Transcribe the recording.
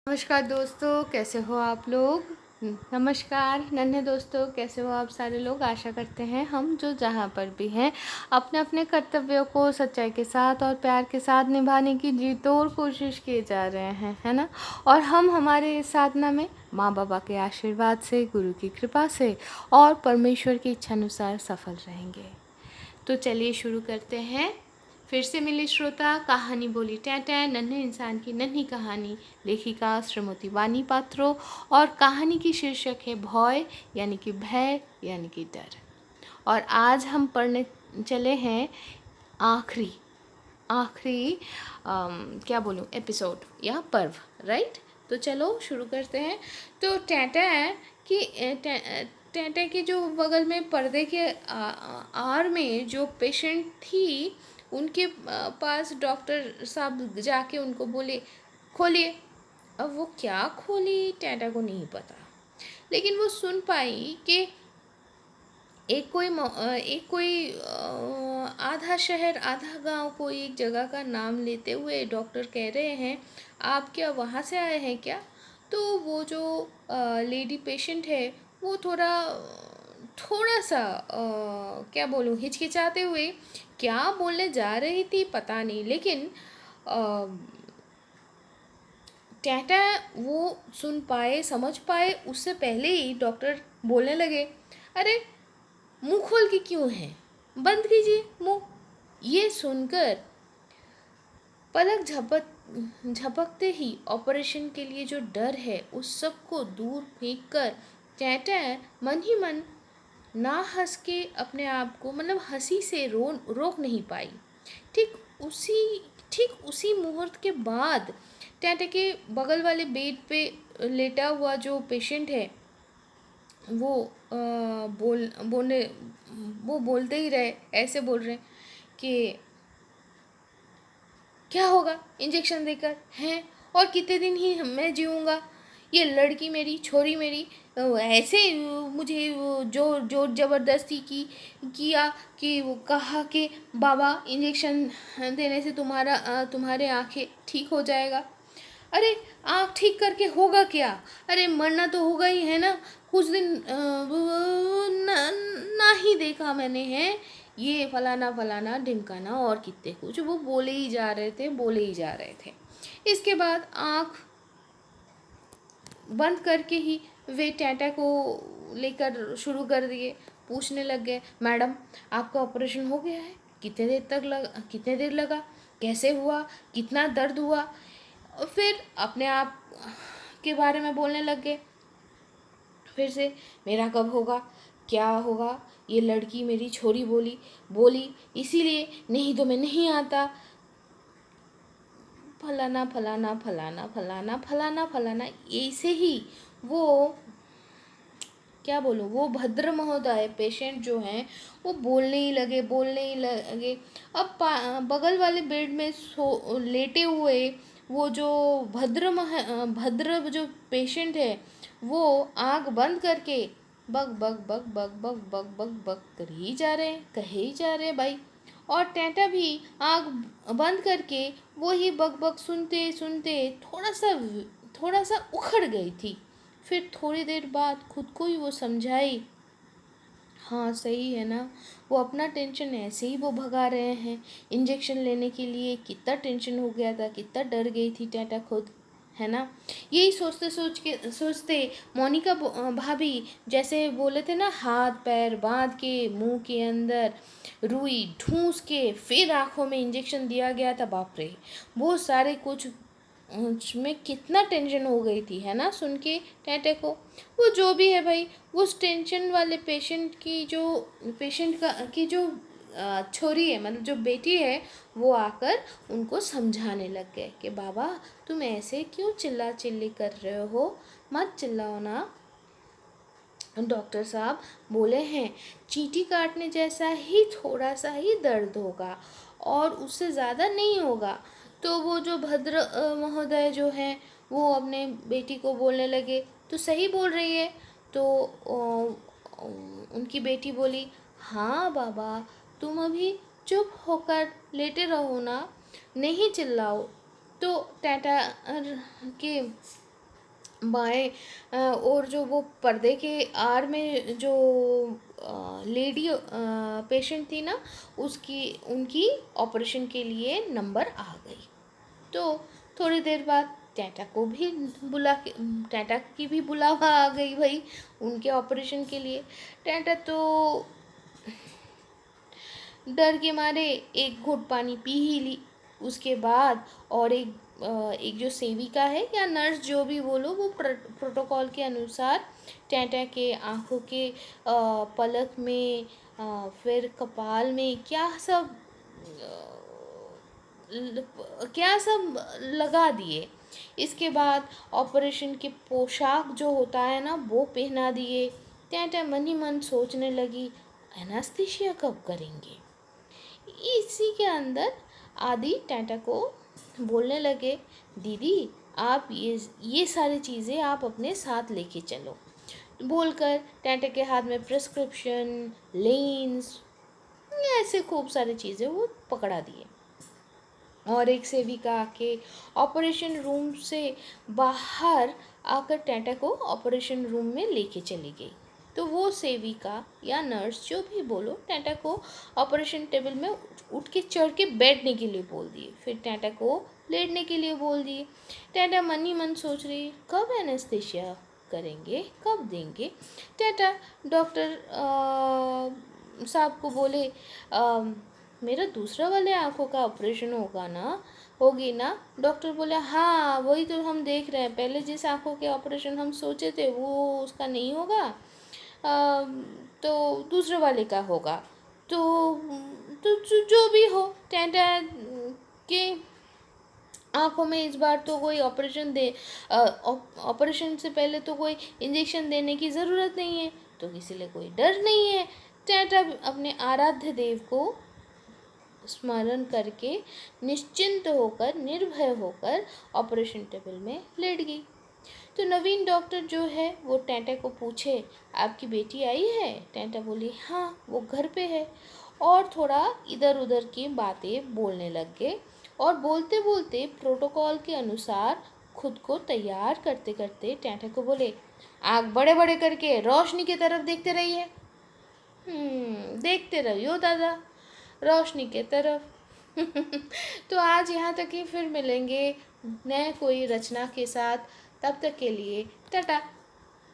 नमस्कार दोस्तों, कैसे हो आप लोग। नमस्कार नन्हे दोस्तों, कैसे हो आप सारे लोग। आशा करते हैं हम जो जहाँ पर भी हैं अपने अपने कर्तव्यों को सच्चाई के साथ और प्यार के साथ निभाने की जी तोड़ कोशिश किए जा रहे हैं, है ना। और हम हमारे इस साधना में माँ बाबा के आशीर्वाद से, गुरु की कृपा से और परमेश्वर की इच्छा अनुसार सफल रहेंगे। तो चलिए शुरू करते हैं। फिर से मिली श्रोता कहानी बोली टैटै, नन्हे इंसान की नन्ही कहानी, लेखिका श्रीमती वानी पात्रो। और कहानी की शीर्षक है भय यानी कि भय यानी कि डर। और आज हम पढ़ने चले हैं आखिरी आखिरी क्या बोलूँ, एपिसोड या पर्व, राइट। तो चलो शुरू करते हैं। तो टैटै के जो बगल में पर्दे के आर में जो पेशेंट थी, उनके पास डॉक्टर साहब जाके उनको बोले खोलिए। अब वो क्या खोली, टैटै को नहीं पता, लेकिन वो सुन पाई कि एक कोई आधा शहर आधा गांव कोई एक जगह का नाम लेते हुए डॉक्टर कह रहे हैं, आप क्या वहाँ से आए हैं क्या। तो वो जो लेडी पेशेंट है, वो थोड़ा सा क्या बोलूँ, हिचकिचाते हुए क्या बोलने जा रही थी पता नहीं, लेकिन टैटा वो सुन पाए, समझ पाए उससे पहले ही डॉक्टर बोलने लगे, अरे मुंह खोल के क्यों है, बंद कीजिए मुंह। ये सुनकर पलक झपकते ही ऑपरेशन के लिए जो डर है उस सब को दूर फेंक कर टैटा मन ही मन ना हंस के अपने आप को, मतलब हंसी से रोक नहीं पाई। ठीक उसी ठीक उसी मुहूर्त के बाद टैटा के बगल वाले बेड पे लेटा हुआ जो पेशेंट है, वो बोलते ही रहे, ऐसे बोल रहे कि क्या होगा इंजेक्शन देकर हैं, और कितने दिन ही मैं जीऊँगा। ये लड़की मेरी, छोरी मेरी ऐसे मुझे जोर जोर ज़बरदस्ती किया कि वो कहा कि बाबा इंजेक्शन देने से तुम्हारे आँखें ठीक हो जाएगा। अरे आँख ठीक करके होगा क्या, अरे मरना तो होगा ही है ना। कुछ दिन ना ही देखा मैंने है, ये फलाना फलाना ढिमकाना और कितने कुछ वो बोले ही जा रहे थे। इसके बाद आँख बंद करके ही वे टैटा को लेकर शुरू कर दिए, पूछने लग गए, मैडम आपका ऑपरेशन हो गया है, कितने देर लगा, कैसे हुआ, कितना दर्द हुआ। और फिर अपने आप के बारे में बोलने लग गए फिर से, मेरा कब होगा, क्या होगा, ये लड़की मेरी छोरी बोली इसीलिए, नहीं तो मैं नहीं आता, फलाना फलाना फलाना फलाना फलाना फलाना। ऐसे ही वो क्या बोलूँ, वो भद्र महोदय पेशेंट जो हैं वो बोलने ही लगे। अब बगल वाले बेड में लेटे हुए वो जो भद्र जो पेशेंट है, वो आँख बंद करके bug bug bug bug bug bug bug bug कहे ही जा रहे भाई। और टैटा भी आँख बंद करके वो ही बग बग सुनते सुनते थोड़ा सा उखड़ गई थी। फिर थोड़ी देर बाद खुद को ही वो समझाई, हाँ सही है ना, वो अपना टेंशन ऐसे ही वो भगा रहे हैं। इंजेक्शन लेने के लिए कितना टेंशन हो गया था, कितना डर गई थी टाटा खुद, है ना। यही सोचते मोनिका भाभी जैसे बोले थे ना, हाथ पैर बांध के मुंह के अंदर रुई ठूस के फिर आंखों में इंजेक्शन दिया गया था। बाप रे, वो सारे कुछ उसमें कितना टेंशन हो गई थी, है ना, सुन के टैटे को। वो जो भी है भाई, उस टेंशन वाले पेशेंट की जो छोरी है, मतलब जो बेटी है, वो आकर उनको समझाने लग गए कि बाबा तुम ऐसे क्यों चिल्ला चिल्ली कर रहे हो, मत चिल्लाओ ना। डॉक्टर साहब बोले हैं चींटी काटने जैसा ही थोड़ा सा ही दर्द होगा और उससे ज़्यादा नहीं होगा। तो वो जो भद्र महोदय जो हैं, वो अपने बेटी को बोलने लगे, तो सही बोल रही है। तो उनकी बेटी बोली, हाँ बाबा तुम अभी चुप होकर लेटे रहो ना, नहीं चिल्लाओ। तो टाटा के बाएं और जो वो पर्दे के आर में जो लेडी पेशेंट थी ना, उसकी उनकी ऑपरेशन के लिए नंबर आ गई। तो थोड़ी देर बाद टाटा को भी टाटा की भी बुलावा आ गई भाई उनके ऑपरेशन के लिए। टाटा तो डर के मारे एक घुट पानी पी ही ली। उसके बाद और एक जो सेविका है या नर्स जो भी बोलो, वो प्रोटोकॉल के अनुसार टाटा के आँखों के पलक में फिर कपाल में क्या सब लगा दिए। इसके बाद ऑपरेशन के पोशाक जो होता है ना, वो पहना दिए। टाटा मन ही मन सोचने लगी, एनास्थीसिया कब करेंगे। इसी के अंदर आदि टाटा को बोलने लगे, दीदी आप ये सारी चीज़ें आप अपने साथ लेके चलो। बोलकर टाटा के हाथ में प्रिस्क्रिप्शन, लेंस, ऐसे खूब सारी चीज़ें वो पकड़ा दिए। और एक सेविका आके ऑपरेशन रूम से बाहर आकर टाटा को ऑपरेशन रूम में लेके चली गई। तो वो सेविका या नर्स जो भी बोलो, टाटा को ऑपरेशन टेबल में उठ के चढ़ के बैठने के लिए बोल दिए, फिर टाटा को लेटने के लिए बोल दिए। टाटा मन ही मन सोच रही, कब एनेस्थीसिया करेंगे, कब देंगे। टाटा डॉक्टर साहब को बोले, मेरा दूसरा वाले आँखों का ऑपरेशन होगा ना, होगी ना। डॉक्टर बोले, हाँ वही तो हम देख रहे हैं, पहले जिस आँखों के ऑपरेशन हम सोचे थे वो उसका नहीं होगा, तो दूसरे वाले का होगा। तो जो भी हो, टाटा के आँखों में इस बार तो कोई ऑपरेशन से पहले तो कोई इंजेक्शन देने की ज़रूरत नहीं है, तो इसीलिए कोई डर नहीं है। टाटा अपने आराध्य देव को स्मरण करके निश्चिंत होकर, निर्भय होकर ऑपरेशन टेबल में लेट गई। तो नवीन डॉक्टर जो है वो टाटा को पूछे, आपकी बेटी आई है। टाटा बोली, हाँ वो घर पे है। और थोड़ा इधर उधर की बातें बोलने लग गए और बोलते बोलते प्रोटोकॉल के अनुसार खुद को तैयार करते करते टाटा को बोले, आँख बड़े बड़े करके रोशनी की तरफ देखते रहिए। देखते रहियो दादा, रोशनी के तरफ। तो आज यहाँ तक ही, फिर मिलेंगे नए कोई रचना के साथ। तब तक के लिए टाटा।